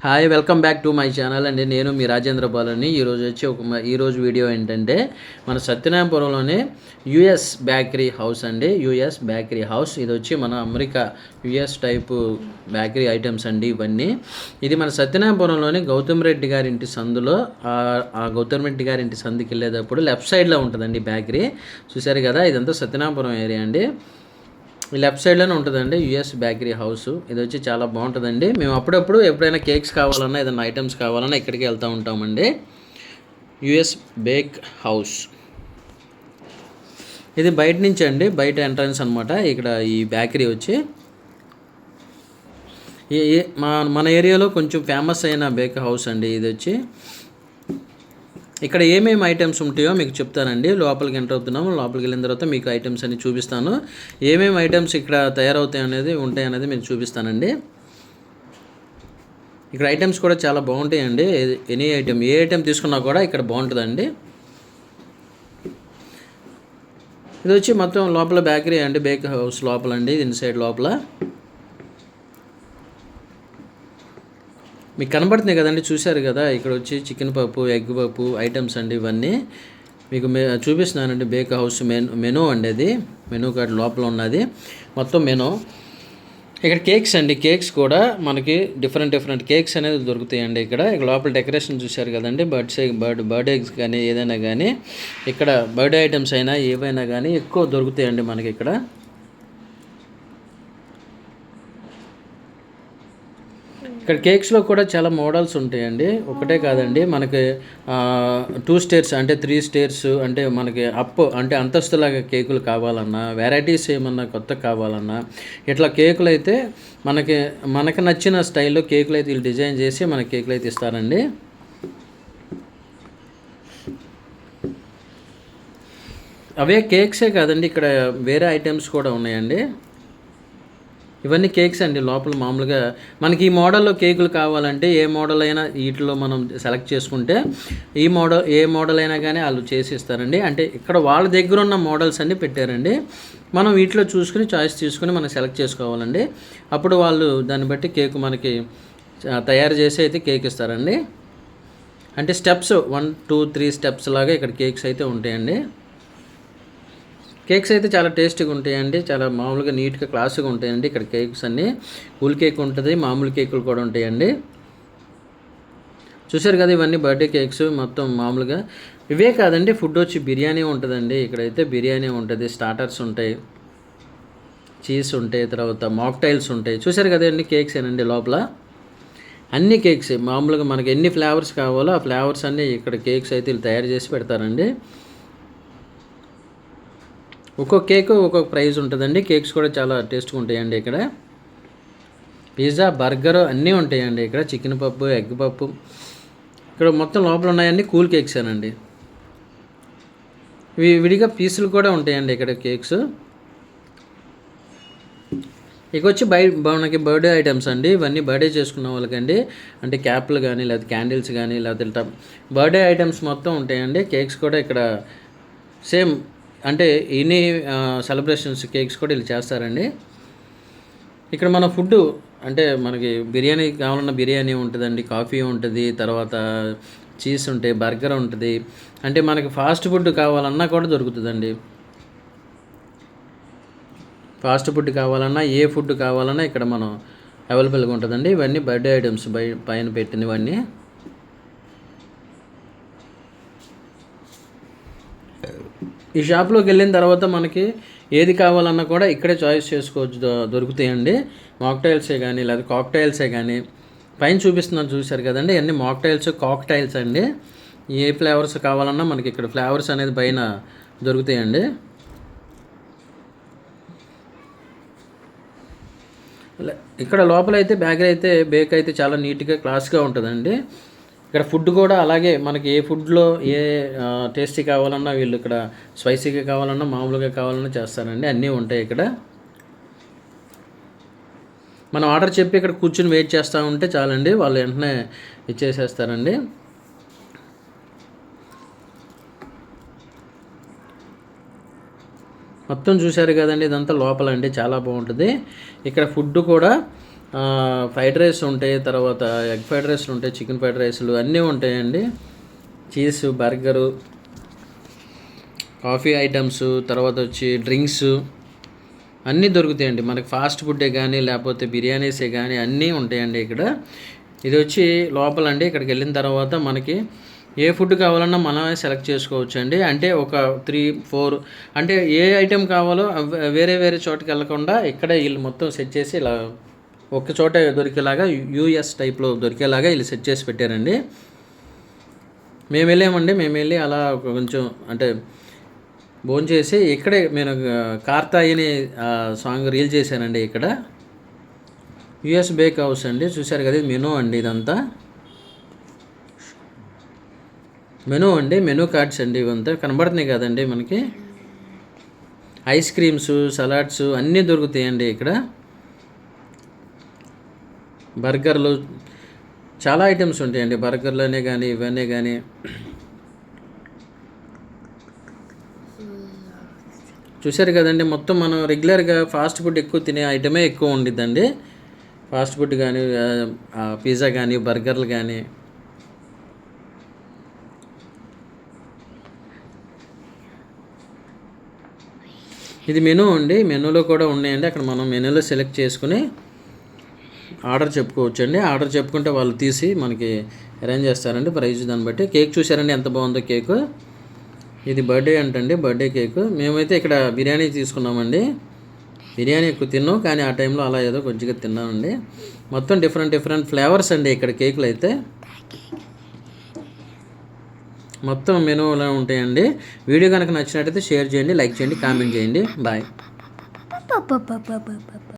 Hi welcome back to my channel అండి. నేను మీ రాజేంద్ర బాలని. ఈరోజు వీడియో ఏంటంటే మన సత్యనారాయణపురంలోనే యుఎస్ బేకరీ హౌస్ అండి. యుఎస్ బేకరీ హౌస్ ఇది వచ్చి మన America US type bakery items అండి ఇవన్నీ. ఇది మన సత్యనారాయణపురంలోని గౌతమ్ రెడ్డి గారి ఇంటి సందులో ఆ గౌతమ్ రెడ్డి గారి ఇంటి సందుకి వెళ్ళేటప్పుడు లెఫ్ట్ సైడ్లో ఉంటుందండి బేకరీ. చూశారు కదా, ఇదంతా సత్యనారాయణపురం ఏరియా అండి. ఈ లెఫ్ట్ సైడ్లోనే ఉంటుందండి యుఎస్ బేకరీ హౌస్. ఇది వచ్చి చాలా బాగుంటుందండి. మేము ఎప్పుడైనా కేక్స్ కావాలన్నా ఏదైనా ఐటమ్స్ కావాలన్నా ఇక్కడికి వెళ్తూ ఉంటామండి. యుఎస్ బేక్ హౌస్ ఇది బయట నుంచి అండి, బయట ఎంట్రన్స్ అనమాట. ఇక్కడ ఈ బేకరీ వచ్చి మన ఏరియాలో కొంచెం ఫేమస్ అయిన బేక్ హౌస్ అండి ఇది వచ్చి. ఇక్కడ ఏమేమి ఐటమ్స్ ఉంటాయో మీకు చెప్తానండి. లోపలికి ఎంటర్ అవుతున్నాము. లోపలికి వెళ్ళిన తర్వాత మీకు ఐటమ్స్ అన్ని చూపిస్తాను. ఏమేమి ఐటమ్స్ ఇక్కడ తయారవుతాయి అనేది ఉంటాయనేది మీకు చూపిస్తానండి. ఇక్కడ ఐటమ్స్ కూడా చాలా బాగుంటాయండి. ఏ ఐటమ్ తీసుకున్నా కూడా ఇక్కడ బాగుంటుందండి. ఇది వచ్చి మొత్తం లోపల బేకరీ అండి, బేక్ హౌస్ లోపల అండి, ఇన్సైడ్ లోపల మీకు కనబడుతున్నాయి కదండి. చూశారు కదా, ఇక్కడ వచ్చి చికెన్ పప్పు, ఎగ్ పప్పు ఐటమ్స్ అండి ఇవన్నీ మీకు చూపిస్తున్నానండి. బేక్ హౌస్ మెనూ అండి, అది మెనూ కార్డ్ లోపల ఉన్నది మొత్తం మెనూ. ఇక్కడ కేక్స్ అండి, కేక్స్ కూడా మనకి డిఫరెంట్ కేక్స్ అనేది దొరుకుతాయండి ఇక్కడ. లోపల డెకరేషన్ చూశారు కదండి. బర్త్డేస్ కానీ ఏదైనా కానీ ఇక్కడ బర్త్డే ఐటమ్స్ అయినా ఏవైనా కానీ ఎక్కువ దొరుకుతాయండి మనకి ఇక్కడ. ఇక్కడ కేక్స్లో కూడా చాలా మోడల్స్ ఉంటాయండి, ఒకటే కాదండి. మనకి 2 స్టేర్స్ అంటే 3 స్టేర్స్ అంటే మనకి అంటే అంతస్తులాగా కేకులు కావాలన్నా, వెరైటీస్ ఏమన్నా కొత్త కావాలన్నా ఇట్లా కేకులు అయితే మనకి నచ్చిన స్టైల్లో కేకులు అయితే వీళ్ళు డిజైన్ చేసి మనకి కేకులు అయితే ఇస్తారండి. అవే కేక్సే కాదండి, ఇక్కడ వేరే ఐటమ్స్ కూడా ఉన్నాయండి. ఇవన్నీ కేక్స్ అండి. లోపల మామూలుగా మనకి ఈ మోడల్లో కేకులు కావాలంటే ఏ మోడల్ అయినా వీటిలో మనం సెలెక్ట్ చేసుకుంటే ఏ మోడల్ అయినా కానీ వాళ్ళు చేసి ఇస్తారండి. అంటే ఇక్కడ వాళ్ళ దగ్గర ఉన్న మోడల్స్ అన్నీ పెట్టారండి. మనం వీటిలో చూసుకుని చాయిస్ తీసుకుని మనం సెలెక్ట్ చేసుకోవాలండి. అప్పుడు వాళ్ళు దాన్ని బట్టి కేక్ మనకి తయారు చేసి అయితే కేక్ ఇస్తారండి. అంటే స్టెప్స్ 1 2 3 స్టెప్స్ లాగా ఇక్కడ కేక్స్ అయితే ఉంటాయండి. కేక్స్ అయితే చాలా టేస్టీగా ఉంటాయండి, చాలా మామూలుగా నీట్గా క్లాస్గా ఉంటాయండి ఇక్కడ కేక్స్ అన్నీ. కూల్ కేక్ ఉంటుంది, మామూలు కేకులు కూడా ఉంటాయండి. చూశారు కదా, ఇవన్నీ బర్త్డే కేక్స్ మొత్తం మామూలుగా. ఇవే కాదండి, ఫుడ్ వచ్చి బిర్యానీ ఉంటుందండి. ఇక్కడైతే బిర్యానీ ఉంటుంది, స్టార్టర్స్ ఉంటాయి, చీజ్ ఉంటాయి, తర్వాత మాక్టైల్స్ ఉంటాయి. చూశారు కదా, అన్ని కేక్స్ ఏనండి లోపల. అన్ని కేక్స్ మామూలుగా మనకి ఎన్ని ఫ్లేవర్స్ కావాలో ఆ ఫ్లేవర్స్ అన్నీ ఇక్కడ కేక్స్ అయితే వీళ్ళు తయారు చేసి పెడతారండి. ఒక్కొక్క కేక్ ఒక్కొక్క ప్రైస్ ఉంటుందండి. కేక్స్ కూడా చాలా టేస్ట్గా ఉంటాయండి ఇక్కడ. పిజ్జా, బర్గర్ అన్నీ ఉంటాయండి ఇక్కడ. చికెన్ పప్పు, ఎగ్ పప్పు ఇక్కడ మొత్తం లోపల ఉన్నాయండి. కూల్ కేక్స్ అనండి. ఇవి విడిగా పీసులు కూడా ఉంటాయండి ఇక్కడ కేక్స్. ఇక వచ్చి మనకి బర్త్డే ఐటమ్స్ అండి. ఇవన్నీ బర్త్డే చేసుకున్న వాళ్ళకండి. అంటే క్యాప్లు కానీ లేకపోతే క్యాండిల్స్ కానీ లేకపోతే బర్త్డే ఐటమ్స్ మొత్తం ఉంటాయండి. కేక్స్ కూడా ఇక్కడ సేమ్ అంటే ఇన్ని సెలబ్రేషన్స్ కేక్స్ కూడా వీళ్ళు చేస్తారండి. ఇక్కడ మన ఫుడ్ అంటే మనకి బిర్యానీ కావాలన్నా బిర్యానీ ఉంటుందండి, కాఫీ ఉంటుంది, తర్వాత చీజ్ ఉంటాయి, బర్గర్ ఉంటుంది. అంటే మనకి ఫాస్ట్ ఫుడ్ కావాలన్నా కూడా దొరుకుతుందండి. ఫాస్ట్ ఫుడ్ కావాలన్నా ఏ ఫుడ్ కావాలన్నా ఇక్కడ మనం అవైలబుల్గా ఉంటుందండి. ఇవన్నీ బర్త్డే ఐటమ్స్ పైన పెట్టినవన్నీ. ఈ షాప్లోకి వెళ్ళిన తర్వాత మనకి ఏది కావాలన్నా కూడా ఇక్కడే చాయిస్ చేసుకోవచ్చు, దొరుకుతాయండి. మాక్టైల్సే కానీ లేదా కాక్టైల్సే కానీ పైన చూపిస్తున్నాను చూశారు కదండి, అన్నీ మాక్టైల్స్, కాక్టైల్స్ అండి. ఏ ఫ్లేవర్స్ కావాలన్నా మనకి ఇక్కడ ఫ్లేవర్స్ అనేది పైన దొరుకుతాయండి. ఇక్కడ లోపల అయితే బేక్ అయితే చాలా నీట్గా క్లాస్గా ఉంటుందండి. ఇక్కడ ఫుడ్ కూడా అలాగే మనకి ఏ ఫుడ్లో ఏ టేస్టీ కావాలన్నా వీళ్ళు ఇక్కడ స్పైసీగా కావాలన్నా మామూలుగా కావాలన్నా చేస్తారండి. అన్నీ ఉంటాయి ఇక్కడ. మనం ఆర్డర్ చెప్పి ఇక్కడ కూర్చుని వెయిట్ చేస్తూ ఉంటే చాలండి, వాళ్ళు వెంటనే ఇచ్చేసేస్తారండి. మొత్తం చూశారు కదండి, ఇదంతా లోపల అండి, చాలా బాగుంటుంది. ఇక్కడ ఫుడ్ కూడా ఫ్రైడ్ రైస్ ఉంటాయి, తర్వాత ఎగ్ ఫ్రైడ్ రైస్లు ఉంటాయి, చికెన్ ఫ్రైడ్ రైస్లు అన్నీ ఉంటాయండి. చీజ్, బర్గరు, కాఫీ ఐటమ్స్, తర్వాత వచ్చి డ్రింక్స్ అన్నీ దొరుకుతాయండి మనకి. ఫాస్ట్ ఫుడ్డే కానీ లేకపోతే బిర్యానీసే కానీ అన్నీ ఉంటాయండి ఇక్కడ. ఇది వచ్చి లోపలండి. ఇక్కడికి వెళ్ళిన తర్వాత మనకి ఏ ఫుడ్ కావాలన్నా మనమే సెలెక్ట్ చేసుకోవచ్చు అండి. అంటే ఒక 3-4 అంటే ఏ ఐటెం కావాలో వేరే వేరే చోటుకి వెళ్ళకుండా ఇక్కడే వీళ్ళు మొత్తం సెట్ చేసి ఇలా ఒక చోట దొరికేలాగా యూఎస్ టైప్లో దొరికేలాగా వీళ్ళు సెట్ చేసి పెట్టారండి. మేము వెళ్ళి అలా కొంచెం అంటే భోంచేసి ఇక్కడే నేను కార్తాయిని సాంగ్ రీల్ చేశానండి. ఇక్కడ యుఎస్ బేక్ హౌస్ అండి, చూశారు కదా. మెనూ అండి, ఇదంతా మెనూ అండి, మెనూ కార్డ్స్ అండి. ఇవంతా కనబడుతున్నాయి కదండి మనకి. ఐస్ క్రీమ్స్, సలాడ్స్ అన్నీ దొరుకుతాయండి ఇక్కడ. బర్గర్లు, చాలా ఐటమ్స్ ఉంటాయండి. బర్గర్లనే కానీ ఇవన్నీ కానీ. చూశారు కదండి. మొత్తం మనం రెగ్యులర్గా ఫాస్ట్ ఫుడ్ ఎక్కువ తినే ఐటమే ఎక్కువ ఉండిద్దండి. ఫాస్ట్ ఫుడ్ కానీ, పిజ్జా కానీ, బర్గర్లు కానీ. ఇది మెనూ అండి. మెనూలో కూడా ఉన్నాయండి. అక్కడ మనం మెనూలో సెలెక్ట్ చేసుకుని ఆర్డర్ చెప్పుకోవచ్చు అండి. ఆర్డర్ చెప్పుకుంటే వాళ్ళు తీసి మనకి అరేంజ్ చేస్తారండి ప్రైజ్ దాన్ని బట్టి. కేక్ చూసారండి ఎంత బాగుందో కేకు. ఇది బర్త్డే అంటండి, బర్త్డే కేకు. మేమైతే ఇక్కడ బిర్యానీ తీసుకున్నామండి. బిర్యానీ ఎక్కువ తిన్నాం, కానీ ఆ టైంలో అలా ఏదో కొంచెంగా తిన్నామండి. మొత్తం డిఫరెంట్ ఫ్లేవర్స్ అండి ఇక్కడ కేకులు అయితే. మొత్తం మెనూలో ఉంటాయండి. వీడియో కనుక నచ్చినట్టయితే షేర్ చేయండి, లైక్ చేయండి, కామెంట్ చేయండి. బాయ్.